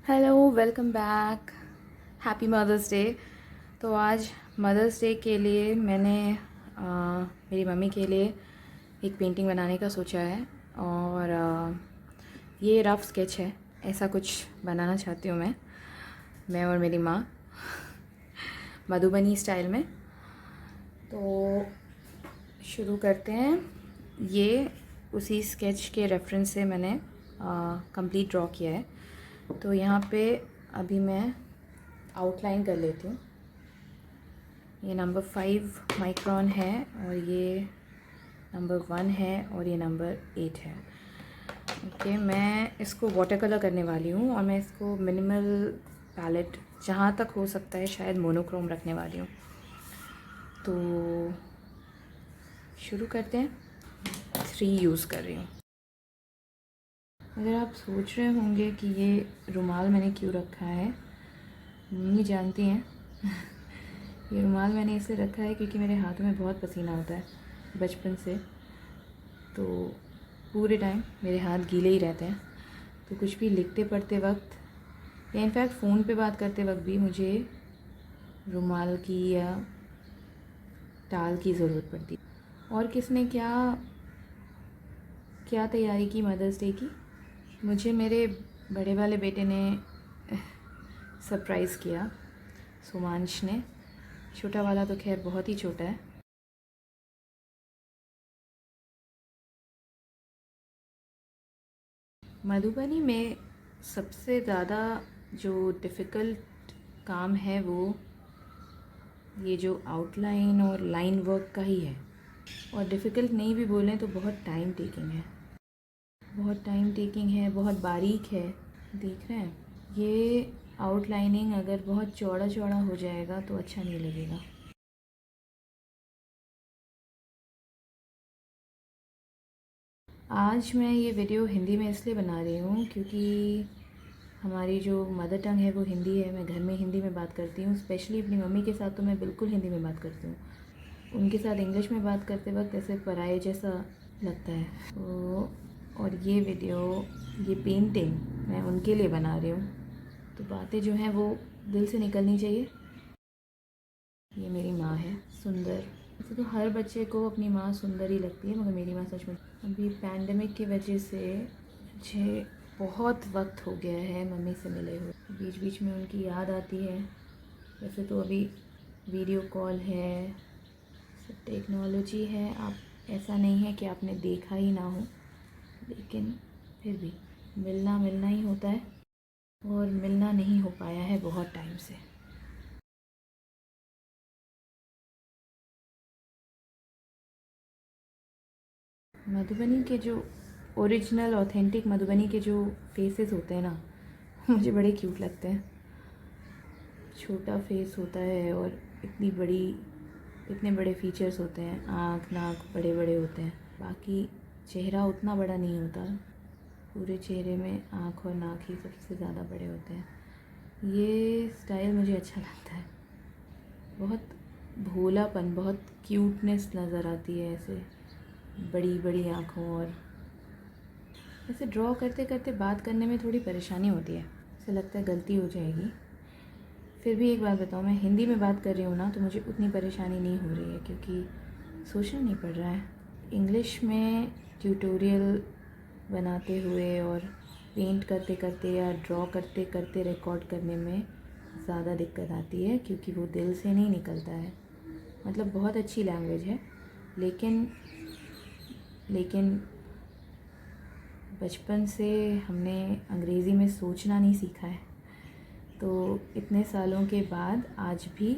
Hello, welcome back. Happy mother's day. तो आज mother's day के लिए मैंने मेरी मम्मी के लिए एक पेंटिंग बनाने का सोचा है। और ये रफ़ स्केच है, ऐसा कुछ बनाना चाहती हूँ मैं और मेरी माँ, मधुबनी स्टाइल में। तो शुरू करते हैं। ये उसी स्केच के रेफरेंस से मैंने कंप्लीट ड्रॉ किया है। तो यहाँ पे अभी मैं आउटलाइन कर लेती हूँ। ये नंबर 5 माइक्रोन है और ये नंबर 1 है और ये नंबर 8 है। ओके, मैं इसको वाटर कलर करने वाली हूँ और मैं इसको मिनिमल पैलेट जहाँ तक हो सकता है शायद मोनोक्रोम रखने वाली हूँ। तो शुरू करते हैं। 3 यूज़ कर रही हूँ। अगर आप सोच रहे होंगे कि ये रुमाल मैंने क्यों रखा है, मम्मी जानती हैं। ये रुमाल मैंने इसलिए रखा है क्योंकि मेरे हाथों में बहुत पसीना होता है बचपन से। तो पूरे टाइम मेरे हाथ गीले ही रहते हैं। तो कुछ भी लिखते पढ़ते वक्त या इनफैक्ट फ़ोन पे बात करते वक्त भी मुझे रुमाल की या टाल की ज़रूरत पड़ती। और किसने क्या क्या तैयारी की मदर्स डे की? मुझे मेरे बड़े वाले बेटे ने सरप्राइज़ किया, सुमांश ने। छोटा वाला तो खैर बहुत ही छोटा है। मधुबनी में सबसे ज़्यादा जो डिफ़िकल्ट काम है वो ये जो आउटलाइन और लाइन वर्क का ही है। और डिफ़िकल्ट नहीं भी बोलें तो बहुत टाइम टेकिंग है, बहुत टाइम टेकिंग है, बहुत बारीक है। देख रहे हैं, ये आउटलाइनिंग अगर बहुत चौड़ा चौड़ा हो जाएगा तो अच्छा नहीं लगेगा। आज मैं ये वीडियो हिंदी में इसलिए बना रही हूँ क्योंकि हमारी जो मदर टंग है वो हिंदी है। मैं घर में हिंदी में बात करती हूँ, स्पेशली अपनी मम्मी के साथ तो मैं बिल्कुल हिंदी में बात करती हूँ। उनके साथ इंग्लिश में बात करते वक्त ऐसे पराये जैसा लगता है। तो और ये वीडियो, ये पेंटिंग मैं उनके लिए बना रही हूँ, तो बातें जो हैं वो दिल से निकलनी चाहिए। ये मेरी माँ है, सुंदर। वैसे तो हर बच्चे को अपनी माँ सुंदर ही लगती है, मगर मेरी माँ सच में। अभी पैंडमिक की वजह से मुझे बहुत वक्त हो गया है मम्मी से मिले हुए। बीच बीच में उनकी याद आती है। वैसे तो अभी वीडियो कॉल है, सब टेक्नोलॉजी है, आप ऐसा नहीं है कि आपने देखा ही ना हो, लेकिन फिर भी मिलना मिलना ही होता है और मिलना नहीं हो पाया है बहुत टाइम से। मधुबनी के जो ओरिजिनल ऑथेंटिक मधुबनी के जो फेसेस होते हैं ना, मुझे बड़े क्यूट लगते हैं। छोटा फेस होता है और इतने बड़े फीचर्स होते हैं, आँख नाक बड़े बड़े होते हैं। बाकी चेहरा उतना बड़ा नहीं होता, पूरे चेहरे में आँख और नाक ही सबसे ज़्यादा बड़े होते हैं। ये स्टाइल मुझे अच्छा लगता है। बहुत भोलापन, बहुत क्यूटनेस नज़र आती है ऐसे बड़ी बड़ी आँखों। और ऐसे ड्रॉ करते करते बात करने में थोड़ी परेशानी होती है, ऐसे लगता है गलती हो जाएगी। फिर भी एक बात बताऊँ, मैं हिंदी में बात कर रही हूँ ना तो मुझे उतनी परेशानी नहीं हो रही है क्योंकि सोचना नहीं पड़ रहा है। इंग्लिश में ट्यूटोरियल बनाते हुए और पेंट करते करते या ड्रॉ करते करते रिकॉर्ड करने में ज़्यादा दिक्कत आती है क्योंकि वो दिल से नहीं निकलता है। मतलब बहुत अच्छी लैंग्वेज है, लेकिन बचपन से हमने अंग्रेज़ी में सोचना नहीं सीखा है। तो इतने सालों के बाद आज भी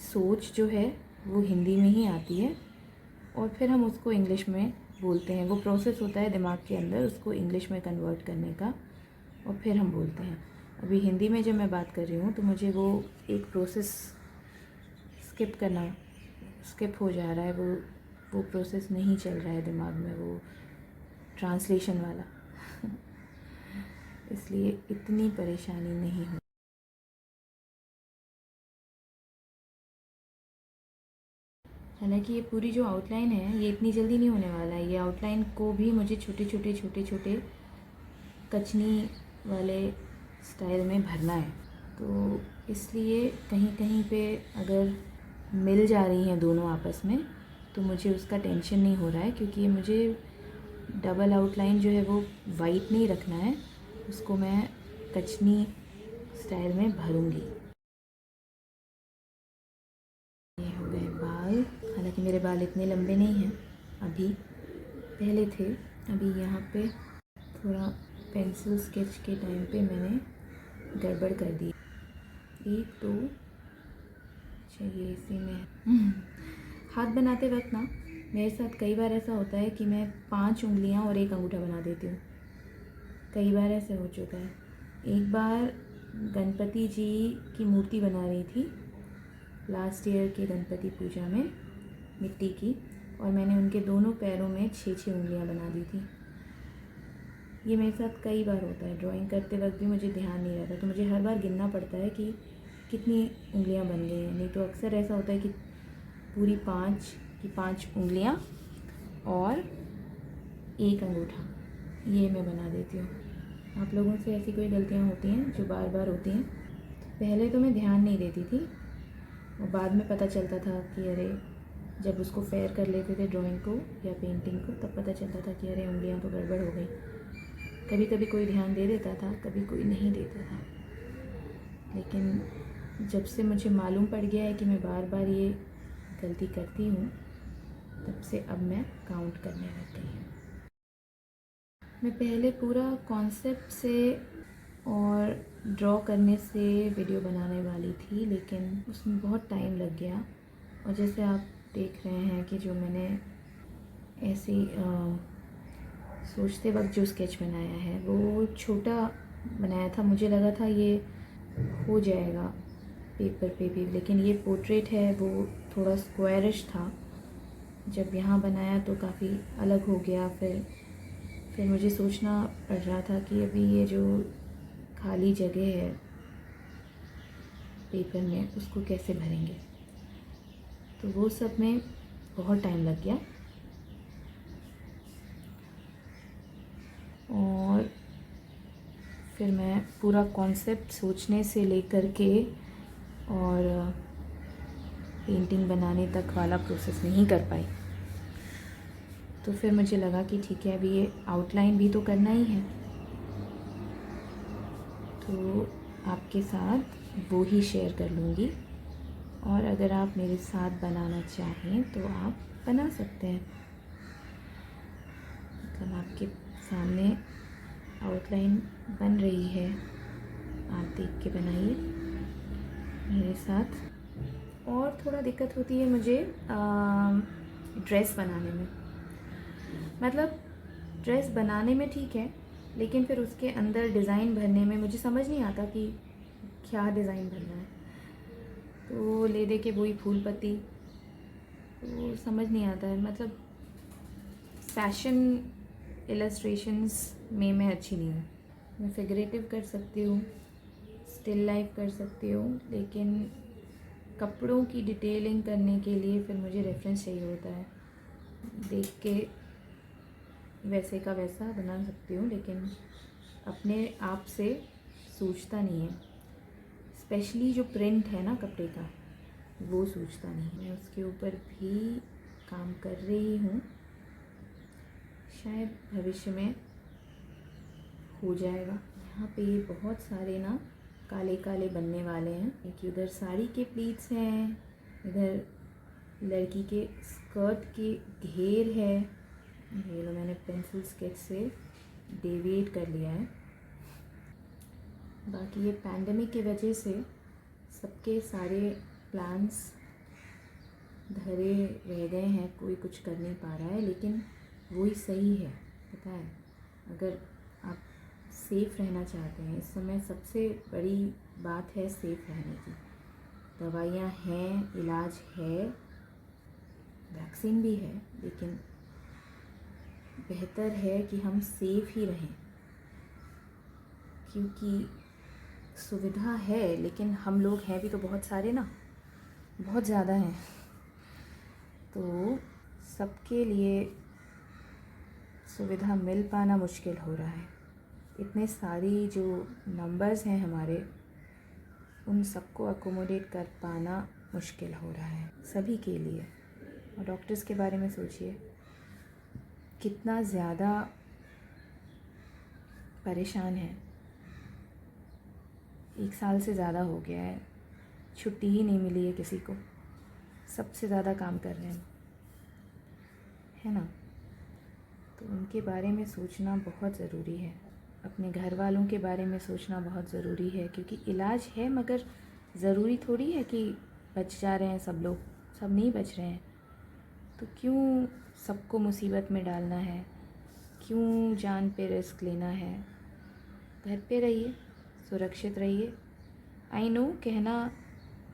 सोच जो है वो हिंदी में ही आती है और फिर हम उसको इंग्लिश में बोलते हैं। वो प्रोसेस होता है दिमाग के अंदर उसको इंग्लिश में कन्वर्ट करने का और फिर हम बोलते हैं। अभी हिंदी में जब मैं बात कर रही हूँ तो मुझे वो एक प्रोसेस स्किप हो जा रहा है। वो प्रोसेस नहीं चल रहा है दिमाग में, वो ट्रांसलेशन वाला। इसलिए इतनी परेशानी नहीं हो। हालांकि ये पूरी जो आउटलाइन है ये इतनी जल्दी नहीं होने वाला है। ये आउटलाइन को भी मुझे छोटे छोटे कचनी वाले स्टाइल में भरना है। तो इसलिए कहीं कहीं पे अगर मिल जा रही हैं दोनों आपस में तो मुझे उसका टेंशन नहीं हो रहा है, क्योंकि मुझे डबल आउटलाइन जो है वो वाइट नहीं रखना है, उसको मैं कचनी स्टाइल में भरूंगी। ये हो गए बाल। हालांकि मेरे बाल इतने लंबे नहीं हैं अभी, पहले थे। अभी यहाँ पे थोड़ा पेंसिल स्केच के टाइम पे मैंने गड़बड़ कर दी। 1 2 चाहिए इसी में। हाथ बनाते वक्त ना मेरे साथ कई बार ऐसा होता है कि मैं 5 उंगलियां और 1 अंगूठा बना देती हूँ। कई बार ऐसे हो चुका है। एक बार गणपति जी की मूर्ति बना रही थी लास्ट ईयर की गणपति पूजा में, मिट्टी की, और मैंने उनके दोनों पैरों में 6 उंगलियां बना दी थी। ये मेरे साथ कई बार होता है। ड्राइंग करते वक्त भी मुझे ध्यान नहीं रहता, तो मुझे हर बार गिनना पड़ता है कि कितनी उंगलियां बन गई हैं। नहीं तो अक्सर ऐसा होता है कि पूरी 5 की 5 उंगलियां और 1 अंगूठा, ये मैं बना देती हूँ। आप लोगों से ऐसी कोई गलतियाँ होती हैं जो बार बार होती हैं? पहले तो मैं ध्यान नहीं देती थी, और बाद में पता चलता था कि अरे, जब उसको फेयर कर लेते थे ड्राइंग को या पेंटिंग को, तब पता चलता था कि अरे उंगलियाँ तो गड़बड़ हो गई। कभी कभी कोई ध्यान दे देता था, कभी कोई नहीं देता था। लेकिन जब से मुझे मालूम पड़ गया है कि मैं बार बार ये गलती करती हूँ, तब से अब मैं काउंट करने लग गई हूँ। मैं पहले पूरा कॉन्सेप्ट से और ड्रॉ करने से वीडियो बनाने वाली थी, लेकिन उसमें बहुत टाइम लग गया। और जैसे आप देख रहे हैं कि जो मैंने ऐसे सोचते वक्त जो स्केच बनाया है वो छोटा बनाया था। मुझे लगा था ये हो जाएगा पेपर पे भी, लेकिन ये पोर्ट्रेट है वो थोड़ा स्क्वायरिश था। जब यहाँ बनाया तो काफ़ी अलग हो गया। फिर मुझे सोचना पड़ रहा था कि अभी ये जो खाली जगह है पेपर में, उसको कैसे भरेंगे। तो वो सब में बहुत टाइम लग गया। और फिर मैं पूरा कॉन्सेप्ट सोचने से लेकर के और पेंटिंग बनाने तक वाला प्रोसेस नहीं कर पाई। तो फिर मुझे लगा कि ठीक है, अभी ये आउटलाइन भी तो करना ही है, तो आपके साथ वो ही शेयर कर लूँगी। और अगर आप मेरे साथ बनाना चाहें तो आप बना सकते हैं। मतलब आपके सामने आउटलाइन बन रही है, आप देख के बनाइए मेरे साथ। और थोड़ा दिक्कत होती है मुझे ड्रेस बनाने में। मतलब ड्रेस बनाने में ठीक है, लेकिन फिर उसके अंदर डिज़ाइन भरने में मुझे समझ नहीं आता कि क्या डिज़ाइन भरना है। तो ले दे के वही फूल पत्ती, तो समझ नहीं आता है। मतलब फैशन इलस्ट्रेशंस में मैं अच्छी नहीं हूँ। मैं फिगरेटिव कर सकती हूँ, स्टिल लाइफ कर सकती हूँ, लेकिन कपड़ों की डिटेलिंग करने के लिए फिर मुझे रेफरेंस चाहिए होता है। देख के वैसे का वैसा बना सकती हूँ, लेकिन अपने आप से सूझता नहीं है। स्पेशली जो प्रिंट है ना कपड़े का, वो सूझता नहीं। मैं उसके ऊपर भी काम कर रही हूँ, शायद भविष्य में हो जाएगा। यहाँ पे ये बहुत सारे ना काले काले बनने वाले हैं। एक उधर साड़ी के प्लीट्स हैं, इधर लड़की के स्कर्ट के घेर है। ये लो, मैंने पेंसिल स्केच से डेविएट कर लिया है। बाकी ये पैंडेमिक की वजह से सबके सारे प्लान्स धरे रह गए हैं, कोई कुछ कर नहीं पा रहा है, लेकिन वही सही है। पता है, अगर आप सेफ़ रहना चाहते हैं, इस समय सबसे बड़ी बात है सेफ़ रहने की। दवाइयाँ हैं, इलाज है, वैक्सीन भी है, लेकिन बेहतर है कि हम सेफ़ ही रहें, क्योंकि सुविधा है, लेकिन हम लोग हैं भी तो बहुत सारे ना, बहुत ज़्यादा हैं। तो सबके लिए सुविधा मिल पाना मुश्किल हो रहा है। इतने सारी जो नंबर्स हैं हमारे, उन सबको अकोमोडेट कर पाना मुश्किल हो रहा है सभी के लिए। और डॉक्टर्स के बारे में सोचिए, कितना ज़्यादा परेशान है। 1 साल से ज़्यादा हो गया है, छुट्टी ही नहीं मिली है किसी को, सबसे ज़्यादा काम कर रहे हैं, है ना। तो उनके बारे में सोचना बहुत ज़रूरी है, अपने घर वालों के बारे में सोचना बहुत ज़रूरी है, क्योंकि इलाज है मगर ज़रूरी थोड़ी है कि बच जा रहे हैं सब लोग, सब नहीं बच रहे हैं। तो क्यों सबको मुसीबत में डालना है, क्यों जान पे रिस्क लेना है। घर पे रहिए, सुरक्षित रहिए। आई नो कहना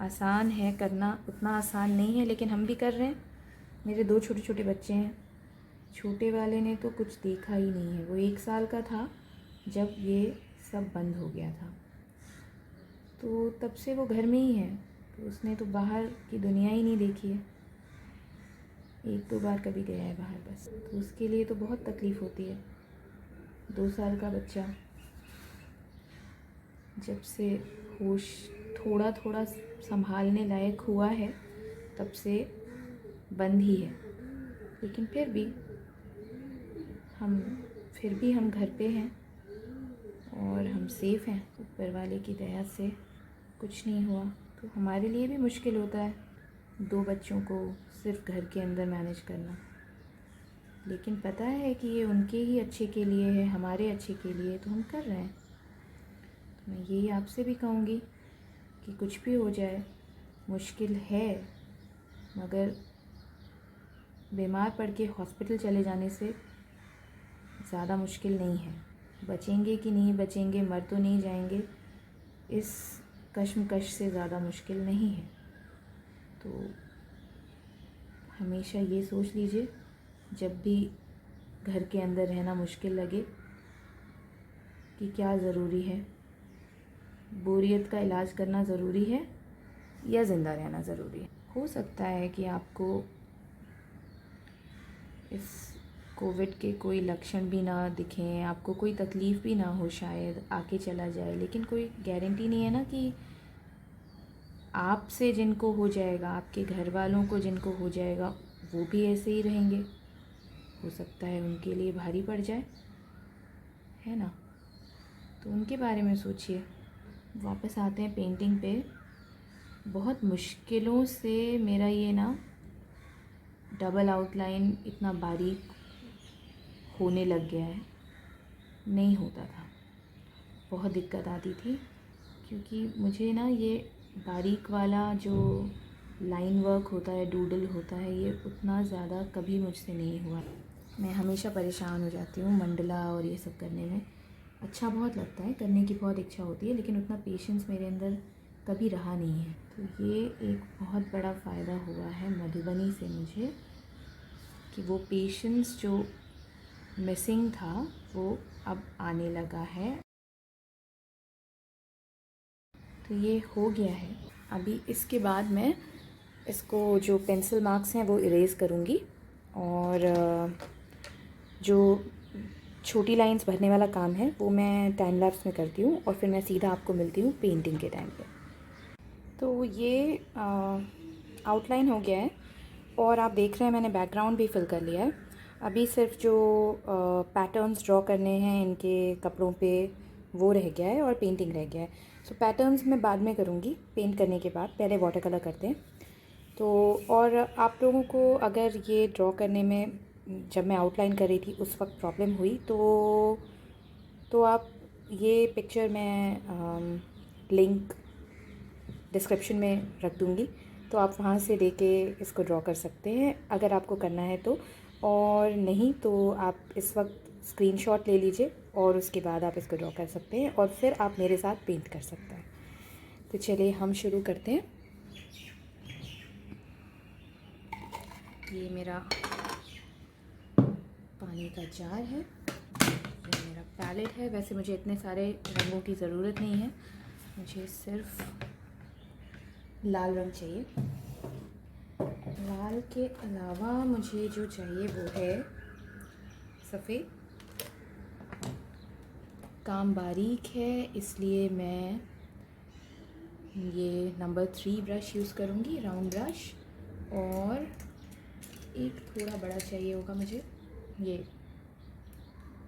आसान है, करना उतना आसान नहीं है, लेकिन हम भी कर रहे हैं। मेरे 2 छोटे छोटे बच्चे हैं, छोटे वाले ने तो कुछ देखा ही नहीं है। वो 1 साल का था जब ये सब बंद हो गया था, तो तब से वो घर में ही है, तो उसने तो बाहर की दुनिया ही नहीं देखी है। 1-2 बार कभी गया है बाहर बस, तो उसके लिए तो बहुत तकलीफ़ होती है। 2 साल का बच्चा जब से होश थोड़ा थोड़ा संभालने लायक हुआ है तब से बंद ही है, लेकिन फिर भी हम घर पे हैं और हम सेफ़ हैं। ऊपर वाले की दया से कुछ नहीं हुआ। तो हमारे लिए भी मुश्किल होता है 2 बच्चों को सिर्फ घर के अंदर मैनेज करना, लेकिन पता है कि ये उनके ही अच्छे के लिए है, हमारे अच्छे के लिए, तो हम कर रहे हैं। तो मैं यही आपसे भी कहूँगी कि कुछ भी हो जाए, मुश्किल है, मगर बीमार पड़ के हॉस्पिटल चले जाने से ज़्यादा मुश्किल नहीं है। बचेंगे कि नहीं बचेंगे, मर तो नहीं जाएंगे, इस कश्मकश से ज़्यादा मुश्किल नहीं है। तो हमेशा ये सोच लीजिए, जब भी घर के अंदर रहना मुश्किल लगे, कि क्या ज़रूरी है, बोरियत का इलाज करना ज़रूरी है या ज़िंदा रहना ज़रूरी है। हो सकता है कि आपको इस कोविड के कोई लक्षण भी ना दिखें, आपको कोई तकलीफ़ भी ना हो, शायद आके चला जाए, लेकिन कोई गारंटी नहीं है ना कि आपसे जिनको हो जाएगा, आपके घर वालों को जिनको हो जाएगा, वो भी ऐसे ही रहेंगे। हो सकता है उनके लिए भारी पड़ जाए, है ना। तो उनके बारे में सोचिए। वापस आते हैं पेंटिंग पे। बहुत मुश्किलों से मेरा ये ना डबल आउटलाइन इतना बारीक होने लग गया है, नहीं होता था, बहुत दिक्कत आती थी, क्योंकि मुझे ना ये बारीक वाला जो लाइन वर्क होता है, डूडल होता है, ये उतना ज़्यादा कभी मुझसे नहीं हुआ। मैं हमेशा परेशान हो जाती हूँ मंडला और ये सब करने में। अच्छा बहुत लगता है, करने की बहुत इच्छा होती है, लेकिन उतना पेशेंस मेरे अंदर कभी रहा नहीं है। तो ये एक बहुत बड़ा फ़ायदा हुआ है मधुबनी से मुझे, कि वो पेशेंस जो मिसिंग था वो अब आने लगा है। तो ये हो गया है। अभी इसके बाद मैं इसको जो पेंसिल मार्क्स हैं वो इरेज़ करूँगी, और जो छोटी लाइंस भरने वाला काम है वो मैं टाइम लैप्स में करती हूँ, और फिर मैं सीधा आपको मिलती हूँ पेंटिंग के टाइम पे। तो ये आउटलाइन हो गया है, और आप देख रहे हैं मैंने बैकग्राउंड भी फिल कर लिया है। अभी सिर्फ जो पैटर्न्स ड्रॉ करने हैं इनके कपड़ों पे, वो रह गया है, और पेंटिंग रह गया है। सो पैटर्न्स मैं बाद में करूँगी, पेंट करने के बाद, पहले वाटर कलर करते हैं। तो और आप लोगों को अगर ये ड्रॉ करने में, जब मैं आउटलाइन कर रही थी उस वक्त प्रॉब्लम हुई, तो आप ये पिक्चर मैं लिंक डिस्क्रिप्शन में रख दूँगी, तो आप वहाँ से लेके इसको ड्रॉ कर सकते हैं अगर आपको करना है तो, और नहीं तो आप इस वक्त स्क्रीनशॉट ले लीजिए और उसके बाद आप इसको ड्रॉ कर सकते हैं, और फिर आप मेरे साथ पेंट कर सकते हैं। तो चलिए हम शुरू करते हैं। ये मेरा पानी का जार है, ये मेरा पैलेट है। वैसे मुझे इतने सारे रंगों की ज़रूरत नहीं है, मुझे सिर्फ लाल रंग चाहिए। लाल के अलावा मुझे जो चाहिए वो है सफ़ेद, काम बारीक है, इसलिए मैं ये नंबर 3 ब्रश यूज़ करूँगी, राउंड ब्रश। और एक थोड़ा बड़ा चाहिए होगा मुझे, ये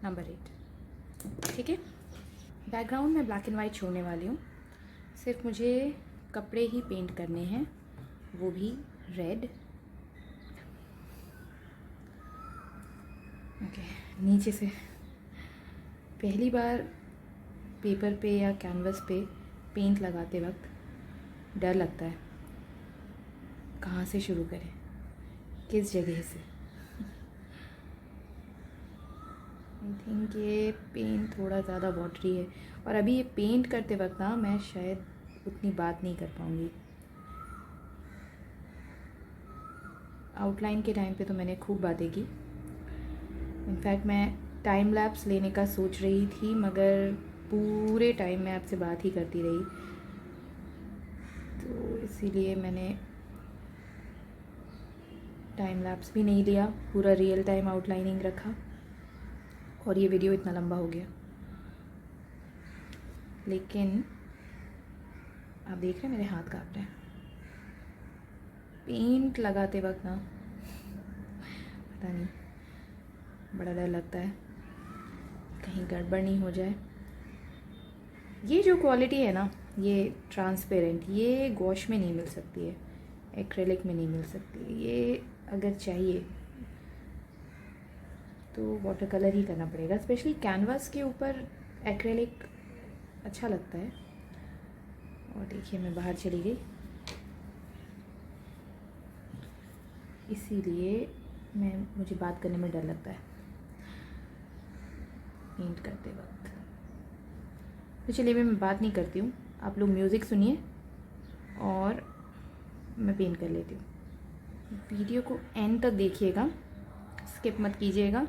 नंबर 8। ठीक है, बैकग्राउंड में ब्लैक एंड वाइट छोड़ने वाली हूँ। सिर्फ मुझे कपड़े ही पेंट करने हैं, वो भी रेड। ओके, नीचे से पहली बार पेपर पे या कैनवस पे पेंट लगाते वक्त डर लगता है, कहाँ से शुरू करें, किस जगह से। आई थिंक ये पेंट थोड़ा ज़्यादा वाटरी है, और अभी ये पेंट करते वक्त ना मैं शायद उतनी बात नहीं कर पाऊँगी। आउटलाइन के टाइम पे तो मैंने खूब बातें की। इनफैक्ट मैं टाइम लैप्स लेने का सोच रही थी, मगर पूरे टाइम मैं आपसे बात ही करती रही, तो इसीलिए मैंने टाइम लैप्स भी नहीं लिया, पूरा रियल टाइम आउटलाइनिंग रखा, और ये वीडियो इतना लंबा हो गया। लेकिन आप देख रहे हैं मेरे हाथ काँप रहे हैं। पेंट लगाते वक्त ना पता नहीं, बड़ा डर लगता है कहीं गड़बड़ नहीं हो जाए। ये जो क्वालिटी है ना, ये ट्रांसपेरेंट, ये गॉश में नहीं मिल सकती है, एक्रेलिक में नहीं मिल सकती। ये अगर चाहिए तो वाटर कलर ही करना पड़ेगा, स्पेशली कैनवास के ऊपर एक्रेलिक अच्छा लगता है। और देखिए मैं बाहर चली गई, इसीलिए मुझे बात करने में डर लगता है पेंट करते वक्त। तो चलिए मैं बात नहीं करती हूँ, आप लोग म्यूज़िक सुनिए और मैं पेंट कर लेती हूँ। वीडियो को एंड तक देखिएगा, स्किप मत कीजिएगा,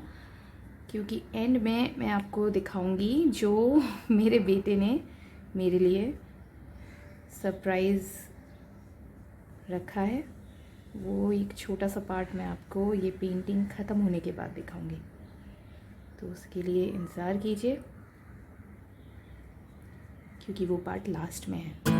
क्योंकि एंड में मैं आपको दिखाऊंगी जो मेरे बेटे ने मेरे लिए सरप्राइज़ रखा है। वो एक छोटा सा पार्ट मैं आपको ये पेंटिंग ख़त्म होने के बाद दिखाऊंगी, तो उसके लिए इंतज़ार कीजिए, क्योंकि वो पार्ट लास्ट में है।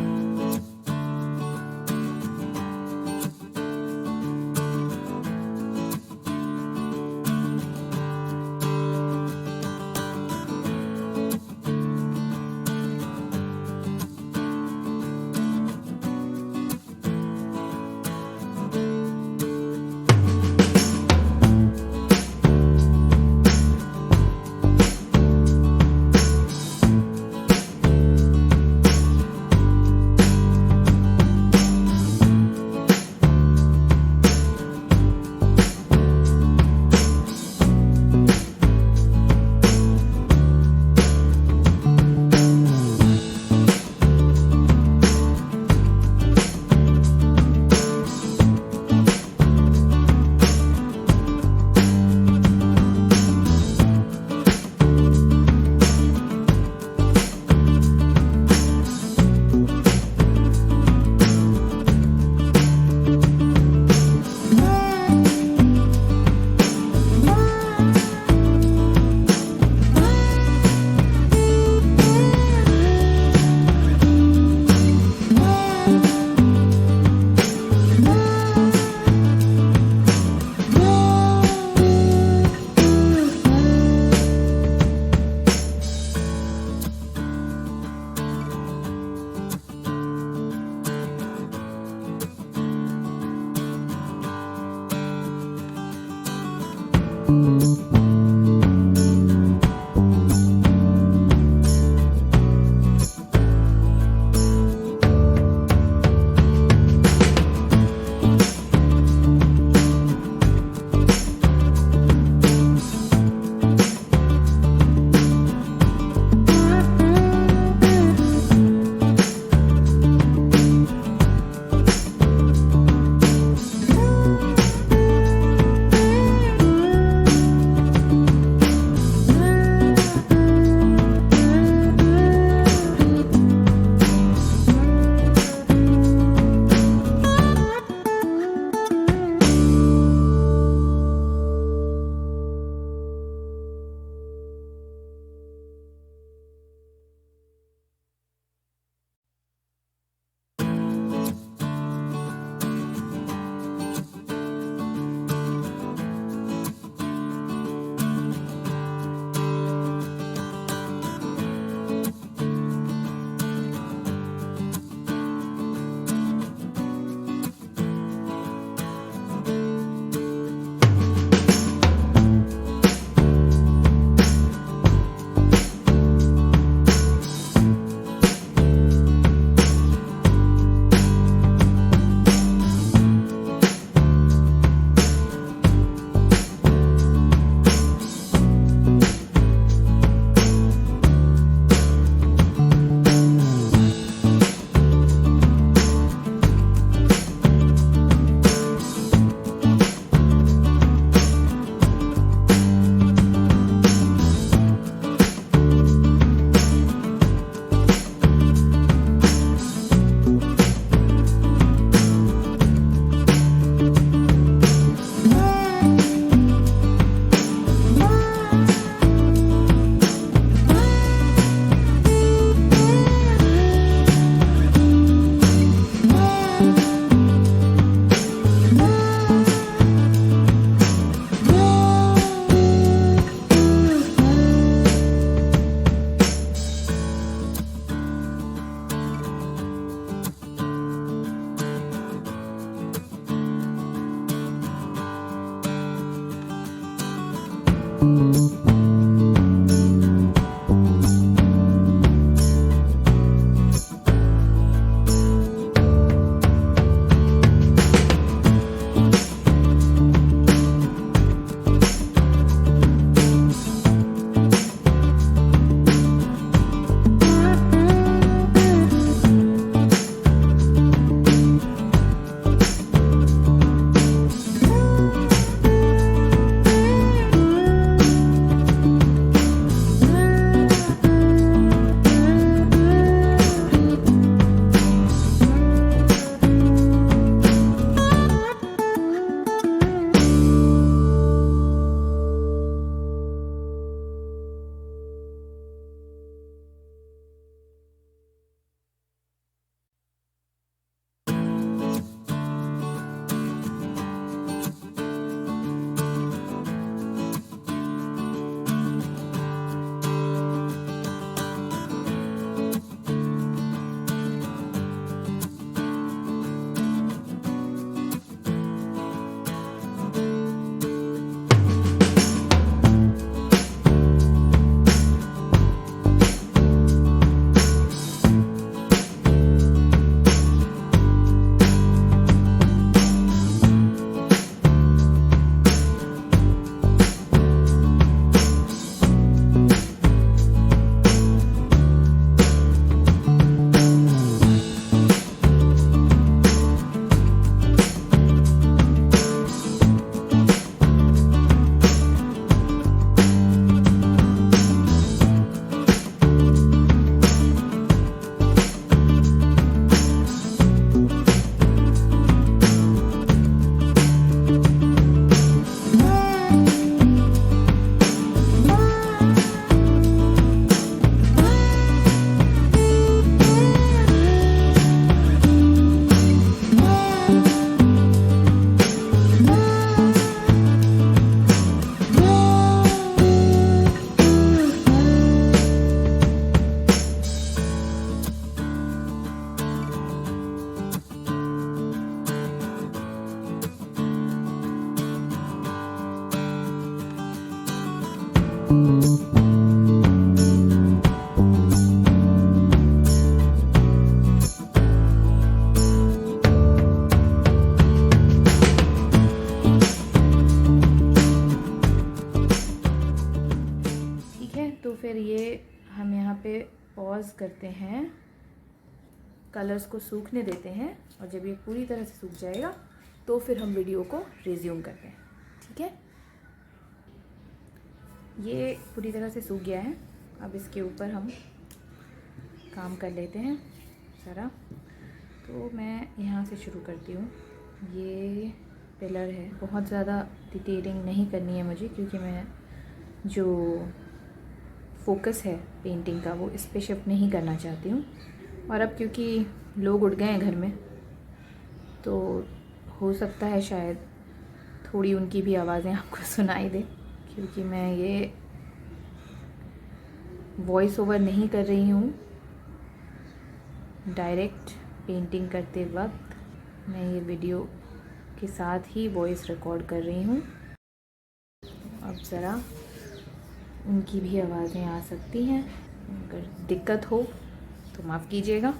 करते हैं, कलर्स को सूखने देते हैं, और जब ये पूरी तरह से सूख जाएगा तो फिर हम वीडियो को रिज्यूम करते हैं, ठीक है। ये पूरी तरह से सूख गया है। अब इसके ऊपर हम काम कर लेते हैं सारा। तो मैं यहाँ से शुरू करती हूँ। ये पिलर है, बहुत ज़्यादा डिटेलिंग नहीं करनी है मुझे, क्योंकि मैं जो फोकस है पेंटिंग का वो इस पे शिफ्ट नहीं करना चाहती हूँ। और अब क्योंकि लोग उठ गए हैं घर में, तो हो सकता है शायद थोड़ी उनकी भी आवाज़ें आपको सुनाई दे, क्योंकि मैं ये वॉइस ओवर नहीं कर रही हूँ। डायरेक्ट पेंटिंग करते वक्त मैं ये वीडियो के साथ ही वॉइस रिकॉर्ड कर रही हूँ। अब ज़रा उनकी भी आवाज़ें आ सकती हैं, अगर दिक्कत हो तो माफ़ कीजिएगा।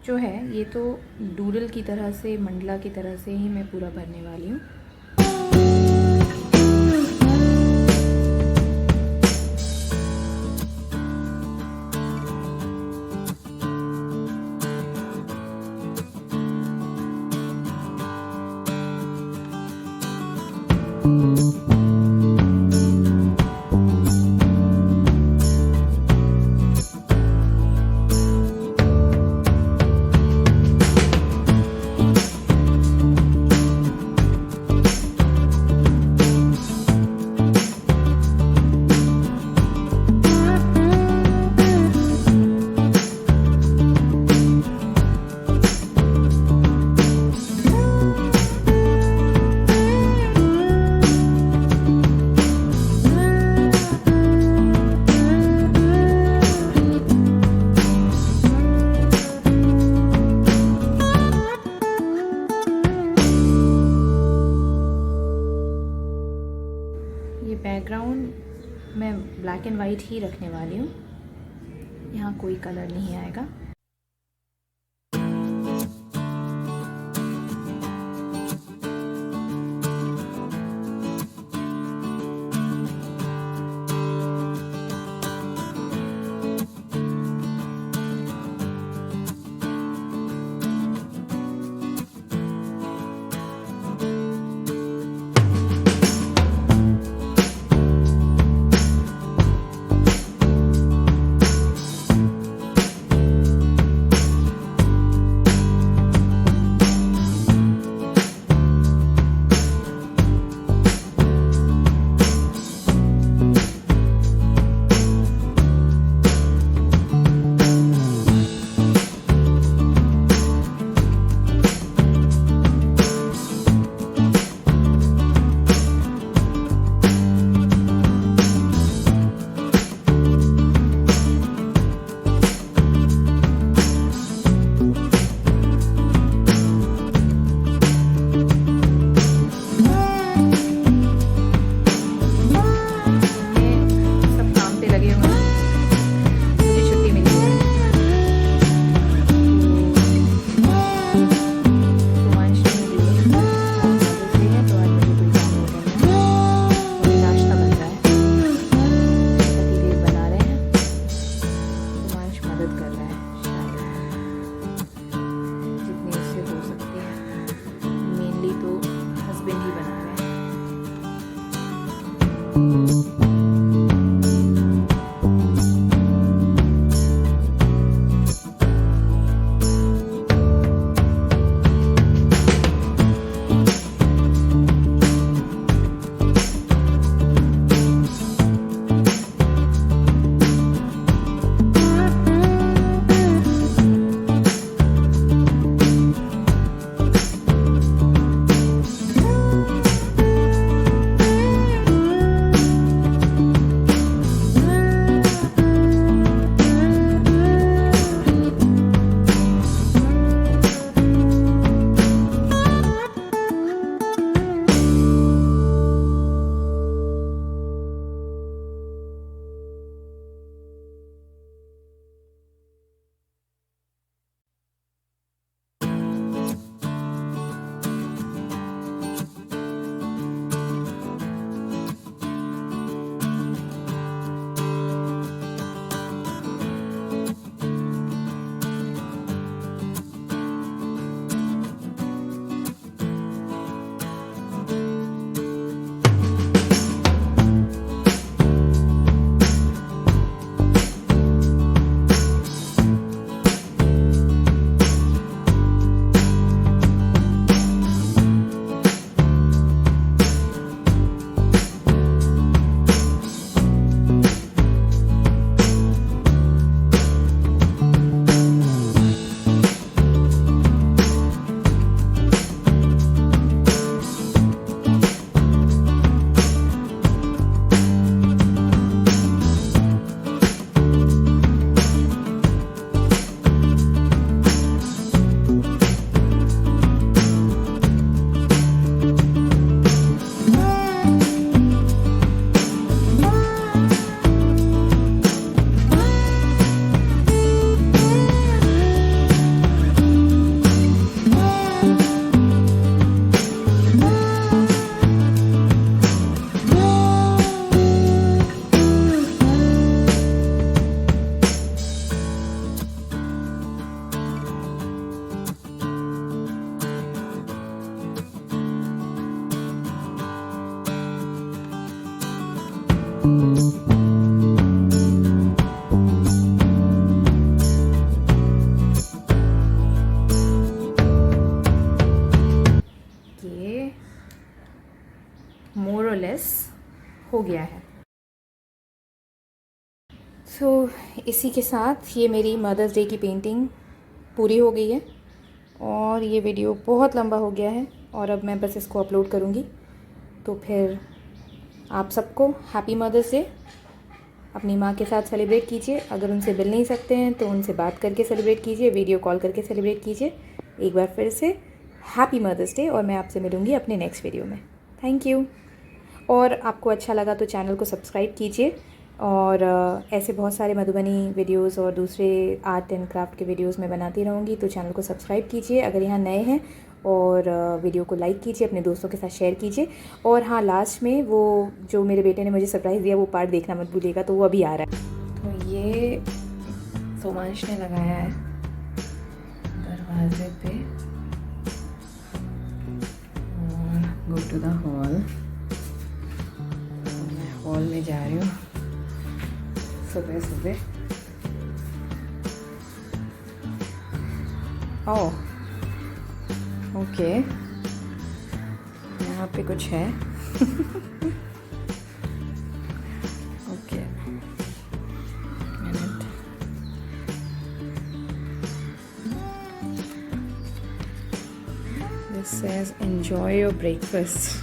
जो है ये तो डूडल की तरह से, मंडला की तरह से ही मैं पूरा भरने वाली हूँ। बैकग्राउंड मैं ब्लैक एंड वाइट ही रखने वाली हूँ, यहाँ कोई कलर नहीं आएगा। ये मोर और लेस हो गया है। सो इसी के साथ ये मेरी मदर्स डे की पेंटिंग पूरी हो गई है और ये वीडियो बहुत लंबा हो गया है और अब मैं बस इसको अपलोड करूँगी। तो फिर आप सबको हैप्पी मदर्स डे। अपनी माँ के साथ सेलिब्रेट कीजिए, अगर उनसे मिल नहीं सकते हैं तो उनसे बात करके सेलिब्रेट कीजिए, वीडियो कॉल करके सेलिब्रेट कीजिए। एक बार फिर से हैप्पी मदर्स डे और मैं आपसे मिलूँगी अपने नेक्स्ट वीडियो में। Thank you. और आपको अच्छा लगा तो चैनल को सब्सक्राइब कीजिए और ऐसे बहुत सारे मधुबनी वीडियोस और दूसरे आर्ट एंड क्राफ्ट के वीडियोस मैं बनाती रहूँगी, तो चैनल को सब्सक्राइब कीजिए अगर यहाँ नए हैं और वीडियो को लाइक कीजिए, अपने दोस्तों के साथ शेयर कीजिए। और हाँ, लास्ट में वो जो मेरे बेटे ने मुझे सरप्राइज़ दिया वो पार्ट देखना मत भूलिएगा, तो वो अभी आ रहा है। तो ये सोमांश ने लगाया है दरवाजे पे और गो टू द हॉल। मैं हॉल में जा रही हूँ सुबह सुबह। ओह ओके, यहाँ पे कुछ है। Okay, this says enjoy your breakfast.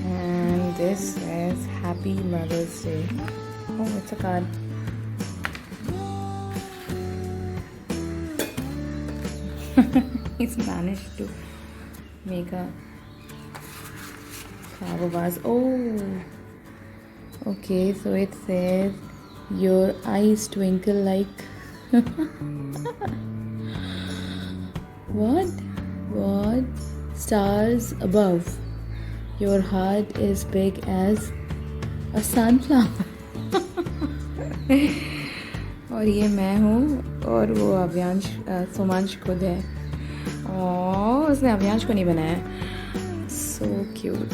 And this says happy Mother's Day. Oh, it's a card. He's managed to make a flower vase. Oh, okay, so it says your eyes twinkle like what stars above, your heart is big as a sunflower. और ये मैं हूँ और वो अव्यांश सोमांश खुद है ओह, उसने अविनाश को नहीं बनाया है। So cute,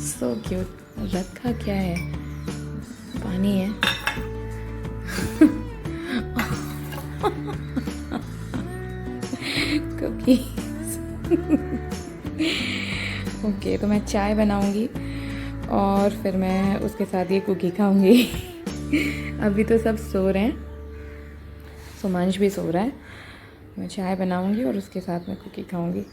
so cute. रखा क्या है? पानी है। कुकीज। ओके, तो मैं चाय बनाऊंगी और फिर मैं उसके साथ ये कुकी खाऊंगी। अभी तो सब सो रहे हैं, सुमांश भी सो रहा है। मैं चाय बनाऊंगी और उसके साथ मैं कुकी खाऊंगी।